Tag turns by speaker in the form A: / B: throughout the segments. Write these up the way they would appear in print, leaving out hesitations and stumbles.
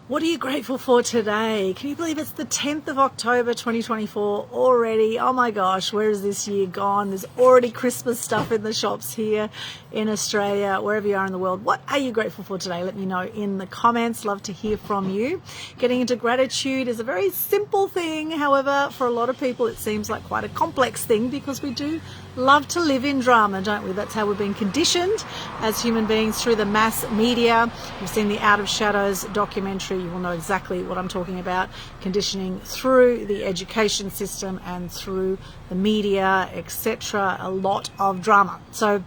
A: What are you grateful for today? Can you believe it's the 10th of October 2024 already? Oh my gosh, where is this year gone? There's already Christmas stuff in the shops here in Australia, wherever you are in the world. What are you grateful for today? Let me know in the comments. Love to hear from you. Getting into gratitude is a very simple thing. However, for a lot of people, it seems like quite a complex thing because we do love to live in drama, don't we? That's how we've been conditioned as human beings through the mass media. You've seen the Out of Shadows documentary. You will know exactly what I'm talking about. Conditioning through the education system and through the media, etc. A lot of drama. So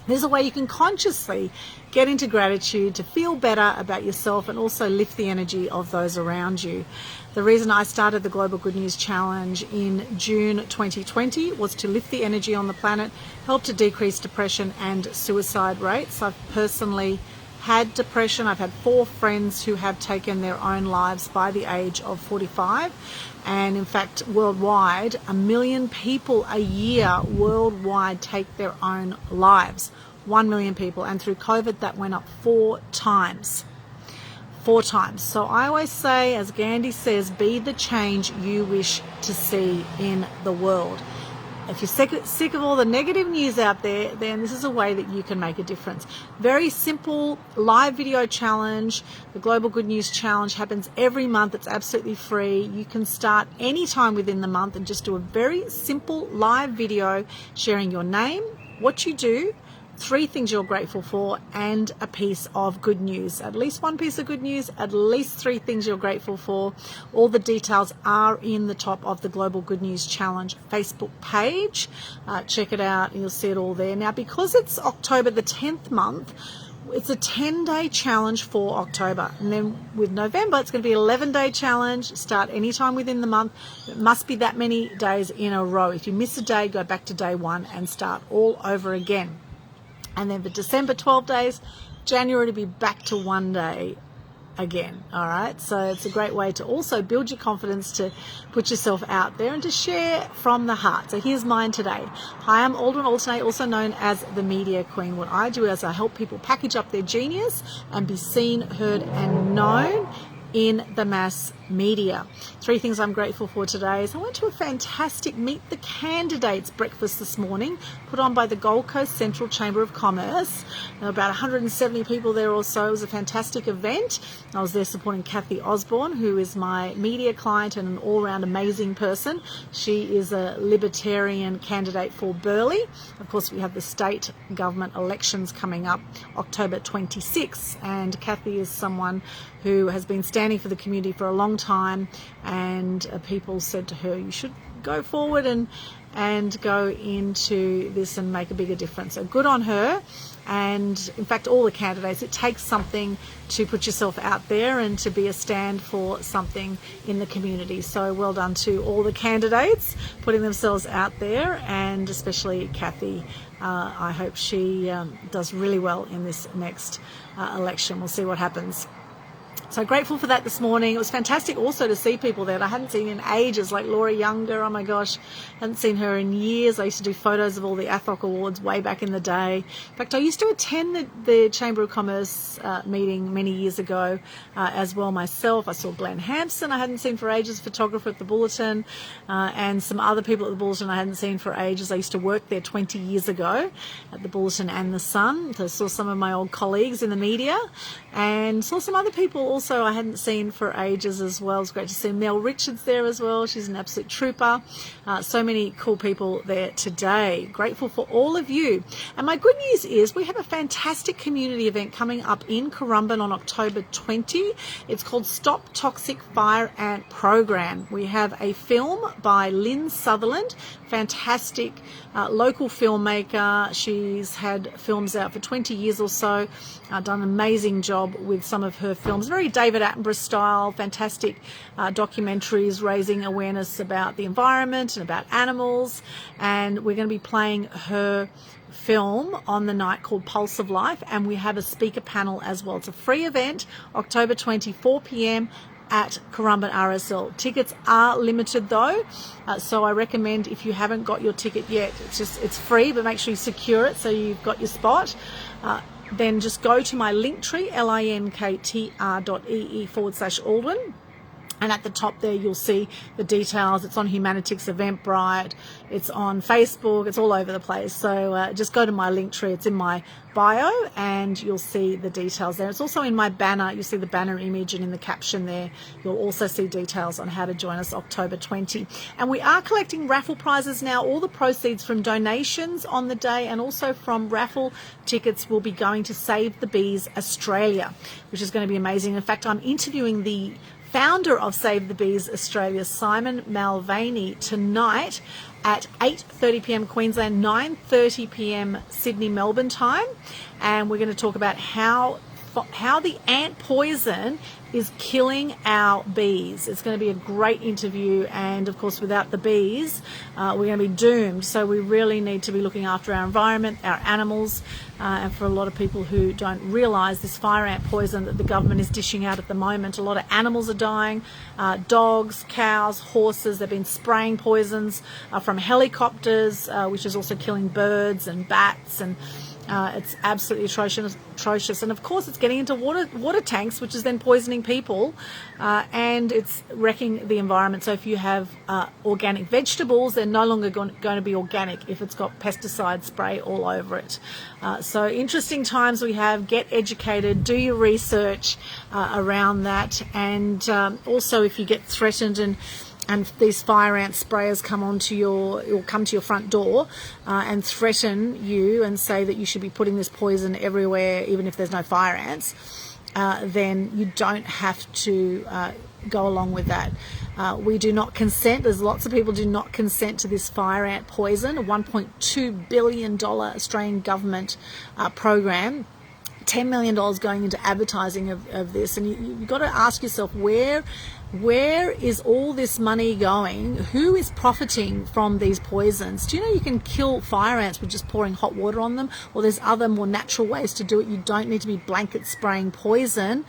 A: there's a way you can consciously get into gratitude to feel better about yourself and also lift the energy of those around you. The reason I started the Global Good News Challenge in June 2020 was to lift the energy on the planet, help to decrease depression and suicide rates. I've personally had depression. I've had 4 friends who have taken their own lives by the age of 45. And in fact, worldwide, 1 million people a year worldwide take their own lives. 1 million people. And through COVID, that went up 4 times. 4 times. So I always say, as Gandhi says, be the change you wish to see in the world. If you're sick of all the negative news out there, then this is a way that you can make a difference. Very simple live video challenge. The Global Good News Challenge happens every month. It's absolutely free. You can start anytime within the month and just do a very simple live video sharing your name, what you do, 3 things you're grateful for, and a piece of good news. At least 1 piece of good news, at least 3 things you're grateful for. All the details are in the top of the Global Good News Challenge Facebook page. Check it out, you'll see it all there. Now, because it's October the 10th month, it's a 10-day challenge for October. And then with November, it's going to be an 11-day challenge. Start anytime within the month. It must be that many days in a row. If you miss a day, go back to day 1 and start all over again. And then for December, 12 days, January to be back to 1 day again. All right. So it's a great way to also build your confidence, to put yourself out there and to share from the heart. So here's mine today. Hi, I'm Aldwyn, Altuney, also known as the Media Queen. What I do is I help people package up their genius and be seen, heard and known in the mass media. 3 things I'm grateful for today is I went to a fantastic Meet the Candidates breakfast this morning, put on by the Gold Coast Central Chamber of Commerce. There were about 170 people there or so. It was a fantastic event. I was there supporting Kathy Osborne, who is my media client and an all-round amazing person. She is a Libertarian candidate for Burleigh. Of course, we have the state government elections coming up October 26th, and Kathy is someone who has been standing for the community for a long time, and people said to her, you should go forward and go into this and make a bigger difference. So good on her. And in fact, all the candidates, it takes something to put yourself out there and to be a stand for something in the community. So well done to all the candidates putting themselves out there, and especially Kathy. I hope she does really well in this next election. We'll see what happens. So grateful for that this morning. It was fantastic also to see people that I hadn't seen in ages, like Laura Younger. Oh my gosh, hadn't seen her in years. I used to do photos of all the ATHOC awards way back in the day. In fact, I used to attend the Chamber of Commerce meeting many years ago as well myself. I saw Glenn Hampson I hadn't seen for ages, photographer at the Bulletin, and some other people at the Bulletin I hadn't seen for ages. I used to work there 20 years ago at the Bulletin and the Sun. So I saw some of my old colleagues in the media and saw some other people also I hadn't seen for ages as well. It was great to see Mel Richards there as well. She's an absolute trooper. So many cool people there today. Grateful for all of you. And my good news is we have a fantastic community event coming up in Currumbin on October 20. It's called Stop Toxic Fire Ant Program. We have a film by Lynn Sutherland, fantastic local filmmaker. She's had films out for 20 years or so, done an amazing job with some of her films, very David Attenborough style, fantastic documentaries raising awareness about the environment and about animals. And we're going to be playing her film on the night called Pulse of Life, and we have a speaker panel as well. It's a free event, October 20, 4 p.m. at Currumbin RSL. Tickets are limited though, so I recommend, if you haven't got your ticket yet, it's free, but make sure you secure it so you've got your spot. then just go to my link tree, linktr.ee/Aldwyn. And at the top there, you'll see the details. It's on Humanitix Eventbrite. It's on Facebook. It's all over the place. So just go to my link tree. It's in my bio, and you'll see the details there. It's also in my banner. You'll see the banner image, and in the caption there, you'll also see details on how to join us October 20. And we are collecting raffle prizes now. All the proceeds from donations on the day and also from raffle tickets will be going to Save the Bees Australia, which is going to be amazing. In fact, I'm interviewing the founder of Save the Bees Australia, Simon Mulvaney, tonight at 8:30 p.m. Queensland, 9:30 p.m. Sydney, Melbourne time. And we're going to talk about how the ant poison is killing our bees. It's going to be a great interview, and of course without the bees we're going to be doomed. So we really need to be looking after our environment, our animals, and for a lot of people who don't realise this fire ant poison that the government is dishing out at the moment, a lot of animals are dying, dogs, cows, horses. They've been spraying poisons from helicopters, which is also killing birds and bats, and it's absolutely atrocious. And of course it's getting into water tanks, which is then poisoning people, and it's wrecking the environment. So if you have organic vegetables, they're no longer going to be organic if it's got pesticide spray all over it. So interesting times we have. Get educated, do your research around that, and also if you get threatened and these fire ant sprayers come to your front door and threaten you and say that you should be putting this poison everywhere, even if there's no fire ants, then you don't have to go along with that. We do not consent. There's lots of people do not consent to this fire ant poison, a $1.2 billion Australian government program. $10 million going into advertising of this, and you've got to ask yourself, where is all this money going? Who is profiting from these poisons? Do you know you can kill fire ants with just pouring hot water on them? Or there's other more natural ways to do it. You don't need to be blanket spraying poison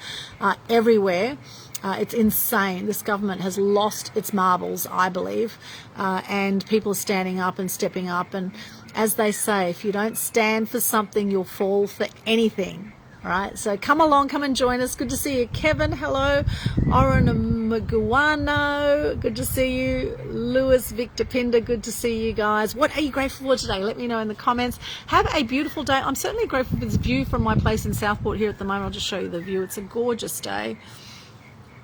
A: everywhere. It's insane. This government has lost its marbles, I believe, and people are standing up and stepping up. And as they say, if you don't stand for something, you'll fall for anything. All right, so come along, come and join us. Good to see you, Kevin. Hello, Oranamuguano. Good to see you, Lewis, Victor Pinder. Good to see you guys. What are you grateful for today? Let me know in the comments. Have a beautiful day. I'm certainly grateful for this view from my place in Southport here at the moment. I'll just show you the view. It's a gorgeous day.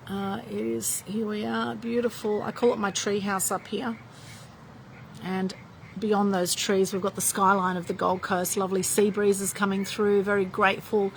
A: It is. Here we are. Beautiful. I call it my tree house up here. And beyond those trees, we've got the skyline of the Gold Coast. Lovely sea breezes coming through. Very grateful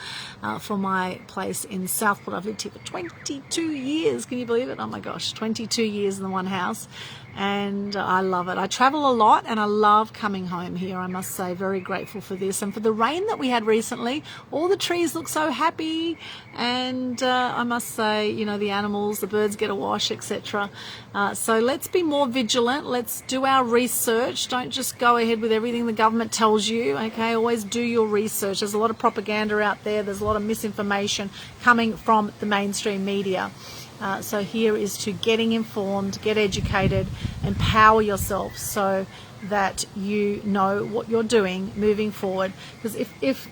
A: for my place in Southport. I've lived here for 22 years. Can you believe it? Oh my gosh, 22 years in the one house. And I love it. I travel a lot and I love coming home here, I must say. Very grateful for this and for the rain that we had recently. All the trees look so happy, and I must say, you know, the animals, the birds get a wash, etc. So let's be more vigilant. Let's do our research. Don't just go ahead with everything the government tells you, okay? Always do your research. There's a lot of propaganda out there. There's a lot of misinformation coming from the mainstream media. So here is to getting informed, get educated, empower yourself so that you know what you're doing moving forward. Because if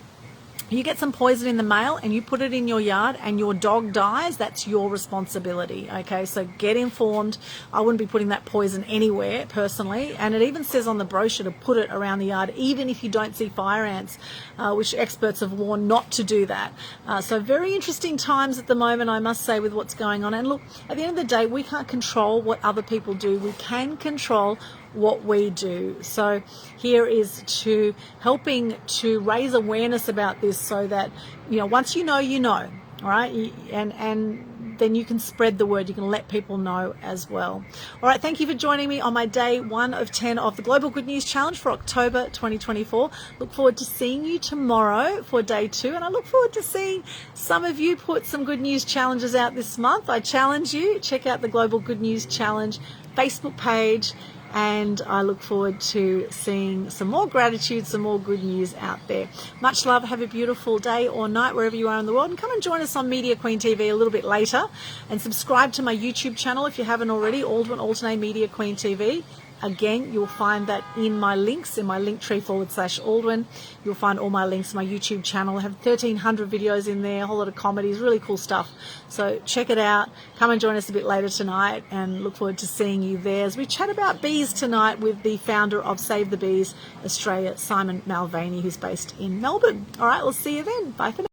A: you get some poison in the mail and you put it in your yard and your dog dies, that's your responsibility, okay? So get informed. I wouldn't be putting that poison anywhere personally, and it even says on the brochure to put it around the yard even if you don't see fire ants, which experts have warned not to do that. So very interesting times at the moment, I must say, with what's going on. And look, at the end of the day, we can't control what other people do. We can control what we do. So here is to helping to raise awareness about this, so that, you know, once you know, all right, and then you can spread the word. You can let people know as well. All right, thank you for joining me on my day 1 of 10 of the Global Good News Challenge for October 2024. Look forward to seeing you tomorrow for day 2, and I look forward to seeing some of you put some good news challenges out this month. I challenge you, check out the Global Good News Challenge Facebook page, and I look forward to seeing some more gratitude, some more good news out there. Much love. Have a beautiful day or night wherever you are in the world, and come and join us on Media Queen TV a little bit later, and subscribe to my YouTube channel if you haven't already, Aldwyn Altuney Media Queen TV. Again, you'll find that in my links, in my link tree /Aldwyn. You'll find all my links to my YouTube channel. I have 1,300 videos in there, a whole lot of comedies, really cool stuff. So check it out. Come and join us a bit later tonight, and look forward to seeing you there as we chat about bees tonight with the founder of Save the Bees Australia, Simon Mulvaney, who's based in Melbourne. All right, we'll see you then. Bye for now.